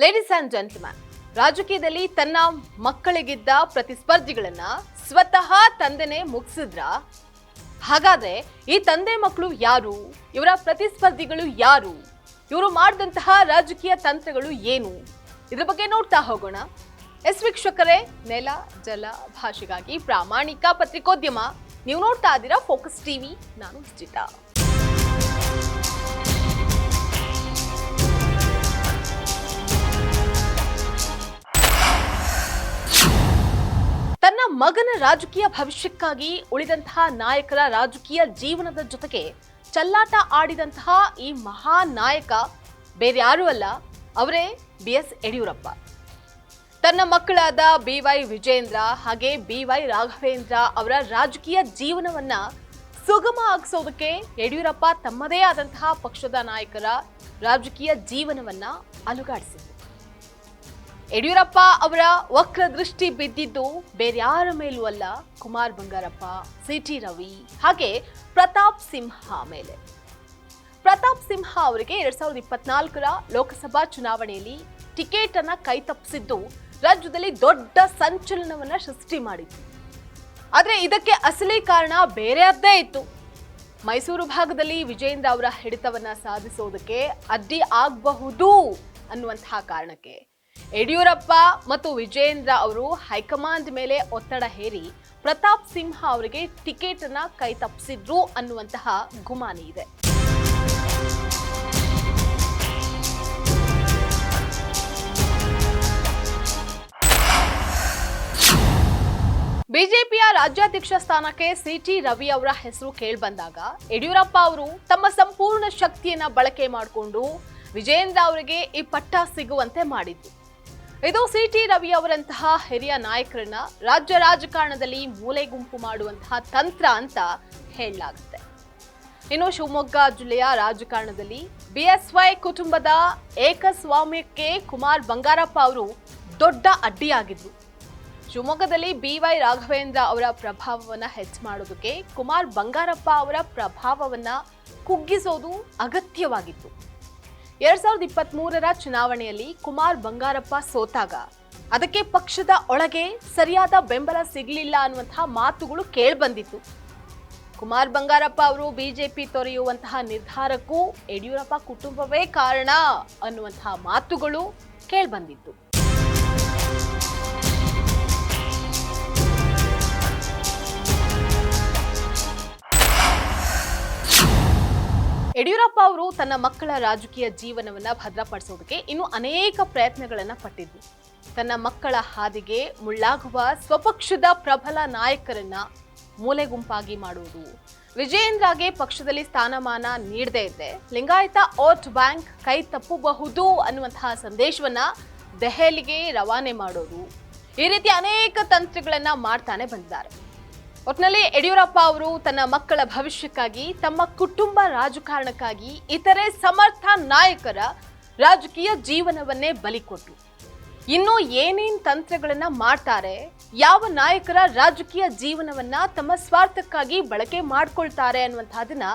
Ladies and gentleman, ರಾಜಕೀಯದಲ್ಲಿ ತನ್ನ ಮಕ್ಕಳಿಗಿದ್ದ ಪ್ರತಿಸ್ಪರ್ಧಿಗಳನ್ನ ಸ್ವತಃ ತಂದೆನೇ ಮುಗಿಸಿದ್ರ? ಹಾಗಾದ್ರೆ ಈ ತಂದೆ ಮಕ್ಕಳು ಯಾರು? ಇವರ ಪ್ರತಿಸ್ಪರ್ಧಿಗಳು ಯಾರು? ಇವರು ಮಾಡಿದಂತಹ ರಾಜಕೀಯ ತಂತ್ರಗಳು ಏನು? ಇದ್ರ ಬಗ್ಗೆ ನೋಡ್ತಾ ಹೋಗೋಣ. ವೀಕ್ಷಕರೇ, ನೆಲ ಜಲ ಭಾಷೆಗಾಗಿ ಪ್ರಾಮಾಣಿಕ ಪತ್ರಿಕೋದ್ಯಮ. ನೀವು ನೋಡ್ತಾ ಇದ್ದೀರಾ ಫೋಕಸ್ ಟಿವಿ. ನಾನು ಸುಜಿತಾ. ತನ್ನ ಮಗನ ರಾಜಕೀಯ ಭವಿಷ್ಯಕ್ಕಾಗಿ ಉಳಿದಂತಹ ನಾಯಕರ ರಾಜಕೀಯ ಜೀವನದ ಜೊತೆಗೆ ಚಲ್ಲಾಟ ಆಡಿದಂತಹ ಈ ಮಹಾ ನಾಯಕ ಬೇರೆ ಯಾರೂ ಅಲ್ಲ, ಅವರೇ BS ಯಡಿಯೂರಪ್ಪ. ತನ್ನ ಮಕ್ಕಳಾದ BY ವಿಜೇಂದ್ರ ಹಾಗೆ BY ರಾಘವೇಂದ್ರ ಅವರ ರಾಜಕೀಯ ಜೀವನವನ್ನ ಸುಗಮ ಆಗಿಸೋದಕ್ಕೆ ಯಡಿಯೂರಪ್ಪ ತಮ್ಮದೇ ಆದಂತಹ ಪಕ್ಷದ ನಾಯಕರ ರಾಜಕೀಯ ಜೀವನವನ್ನ ಅಲುಗಾಡಿಸಿದರು. ಯಡಿಯೂರಪ್ಪ ಅವರ ವಕ್ರ ದೃಷ್ಟಿ ಬಿದ್ದಿದ್ದು ಬೇರ್ಯಾರ ಮೇಲೂ ಅಲ್ಲ, ಕುಮಾರ್ ಬಂಗಾರಪ್ಪ, CT ರವಿ ಹಾಗೆ ಪ್ರತಾಪ್ ಸಿಂಹ ಮೇಲೆ. ಪ್ರತಾಪ್ ಸಿಂಹ ಅವರಿಗೆ 2024ರ ಲೋಕಸಭಾ ಚುನಾವಣೆಯಲ್ಲಿ ಟಿಕೆಟ್ ಅನ್ನ ಕೈತಪ್ಪಿಸಿದ್ದು ರಾಜ್ಯದಲ್ಲಿ ದೊಡ್ಡ ಸಂಚಲನವನ್ನ ಸೃಷ್ಟಿ ಮಾಡಿತ್ತು. ಆದ್ರೆ ಇದಕ್ಕೆ ಅಸಲಿ ಕಾರಣ ಬೇರೆಯದ್ದೇ ಇತ್ತು. ಮೈಸೂರು ಭಾಗದಲ್ಲಿ ವಿಜೇಂದ್ರ ಅವರ ಹಿಡಿತವನ್ನ ಸಾಧಿಸೋದಕ್ಕೆ ಅಡ್ಡಿ ಆಗಬಹುದು ಅನ್ನುವಂತಹ ಕಾರಣಕ್ಕೆ ಯಡಿಯೂರಪ್ಪ ಮತ್ತು ವಿಜೇಂದ್ರ ಅವರು ಹೈಕಮಾಂಡ್ ಮೇಲೆ ಒತ್ತಡ ಹೇರಿ ಪ್ರತಾಪ್ ಸಿಂಹ ಅವರಿಗೆ ಟಿಕೆಟ್ ಅನ್ನ ಕೈ ತಪ್ಪಿಸಿದ್ರು ಅನ್ನುವಂತಹ ಗುಮಾನಿ ಇದೆ. ಬಿಜೆಪಿಯ ರಾಜ್ಯಾಧ್ಯಕ್ಷ ಸ್ಥಾನಕ್ಕೆ CT ರವಿ ಅವರ ಹೆಸರು ಕೇಳಿಬಂದಾಗ ಯಡಿಯೂರಪ್ಪ ಅವರು ತಮ್ಮ ಸಂಪೂರ್ಣ ಶಕ್ತಿಯನ್ನ ಬಳಕೆ ಮಾಡಿಕೊಂಡು ವಿಜೇಂದ್ರ ಅವರಿಗೆ ಈ ಪಟ್ಟ ಸಿಗುವಂತೆ ಮಾಡಿದ್ರು. ಇದು CT ರವಿ ಅವರಂತಹ ಹಿರಿಯ ನಾಯಕರನ್ನ ರಾಜ್ಯ ರಾಜಕಾರಣದಲ್ಲಿ ಮೂಲೆ ಗುಂಪು ಮಾಡುವಂತಹ ತಂತ್ರ ಅಂತ ಹೇಳಲಾಗುತ್ತೆ. ಇನ್ನು ಶಿವಮೊಗ್ಗ ಜಿಲ್ಲೆಯ ರಾಜಕಾರಣದಲ್ಲಿ BSY ಕುಟುಂಬದ ಏಕಸ್ವಾಮ್ಯಕ್ಕೆ ಕುಮಾರ್ ಬಂಗಾರಪ್ಪ ಅವರು ದೊಡ್ಡ ಅಡ್ಡಿಯಾಗಿದ್ರು. ಶಿವಮೊಗ್ಗದಲ್ಲಿ BY ರಾಘವೇಂದ್ರ ಅವರ ಪ್ರಭಾವವನ್ನ ಹೆಚ್ಚು ಮಾಡೋದಕ್ಕೆ ಕುಮಾರ್ ಬಂಗಾರಪ್ಪ ಅವರ ಪ್ರಭಾವವನ್ನ ಕುಗ್ಗಿಸೋದು ಅಗತ್ಯವಾಗಿತ್ತು. 2023ರ ಚುನಾವಣೆಯಲ್ಲಿ ಕುಮಾರ್ ಬಂಗಾರಪ್ಪ ಸೋತಾಗ ಅದಕ್ಕೆ ಪಕ್ಷದ ಒಳಗೆ ಸರಿಯಾದ ಬೆಂಬಲ ಸಿಗಲಿಲ್ಲ ಅನ್ನುವಂತಹ ಮಾತುಗಳು ಕೇಳ್ಬಂದಿತ್ತು. ಕುಮಾರ್ ಬಂಗಾರಪ್ಪ ಅವರು ಬಿಜೆಪಿ ತೊರೆಯುವಂತಹ ನಿರ್ಧಾರಕ್ಕೂ ಯಡಿಯೂರಪ್ಪ ಕುಟುಂಬವೇ ಕಾರಣ ಅನ್ನುವಂತಹ ಮಾತುಗಳು ಕೇಳ್ಬಂದಿತ್ತು. ಯಡಿಯೂರಪ್ಪ ಅವರು ತನ್ನ ಮಕ್ಕಳ ರಾಜಕೀಯ ಜೀವನವನ್ನ ಭದ್ರಪಡಿಸೋದಕ್ಕೆ ಇನ್ನು ಅನೇಕ ಪ್ರಯತ್ನಗಳನ್ನ ಪಟ್ಟಿದ್ರು. ತನ್ನ ಮಕ್ಕಳ ಹಾದಿಗೆ ಮುಳ್ಳಾಗುವ ಸ್ವಪಕ್ಷದ ಪ್ರಬಲ ನಾಯಕರನ್ನ ಮೂಲೆ ಗುಂಪಾಗಿ ಮಾಡುವುದು, ವಿಜೇಂದ್ರಗೆ ಪಕ್ಷದಲ್ಲಿ ಸ್ಥಾನಮಾನ ನೀಡದೇ ಇದ್ರೆ ಲಿಂಗಾಯತ ವೋಟ್ ಬ್ಯಾಂಕ್ ಕೈ ತಪ್ಪಬಹುದು ಅನ್ನುವಂತಹ ಸಂದೇಶವನ್ನ ದೆಹಲಿಗೆ ರವಾನೆ ಮಾಡೋದು, ಈ ರೀತಿ ಅನೇಕ ತಂತ್ರಗಳನ್ನ ಮಾಡ್ತಾನೆ ಬಂದಿದ್ದಾರೆ. ಒಟ್ಟಿನಲ್ಲಿ ಯಡಿಯೂರಪ್ಪ ಅವರು ತನ್ನ ಮಕ್ಕಳ ಭವಿಷ್ಯಕ್ಕಾಗಿ, ತಮ್ಮ ಕುಟುಂಬ ರಾಜಕಾರಣಕ್ಕಾಗಿ ಇತರೆ ಸಮರ್ಥ ನಾಯಕರ ರಾಜಕೀಯ ಜೀವನವನ್ನೇ ಬಲಿ ಕೊಟ್ಟರು. ಇನ್ನು ಏನೇನ್ ತಂತ್ರಗಳನ್ನ ಮಾಡ್ತಾರೆ, ಯಾವ ನಾಯಕರ ರಾಜಕೀಯ ಜೀವನವನ್ನ ತಮ್ಮ ಸ್ವಾರ್ಥಕ್ಕಾಗಿ ಬಳಕೆ ಮಾಡ್ಕೊಳ್ತಾರೆ ಅನ್ನುವಂತಹದನ್ನ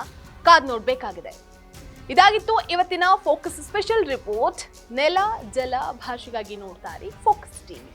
ಕಾದ್ ನೋಡ್ಬೇಕಾಗಿದೆ. ಇದಾಗಿತ್ತು ಇವತ್ತಿನ ಫೋಕಸ್ ಸ್ಪೆಷಲ್ ರಿಪೋರ್ಟ್. ನೆಲ ಜಲ ಭಾಷೆಗಾಗಿ ನೋಡ್ತಾರೆ ಫೋಕಸ್ ಟಿವಿ.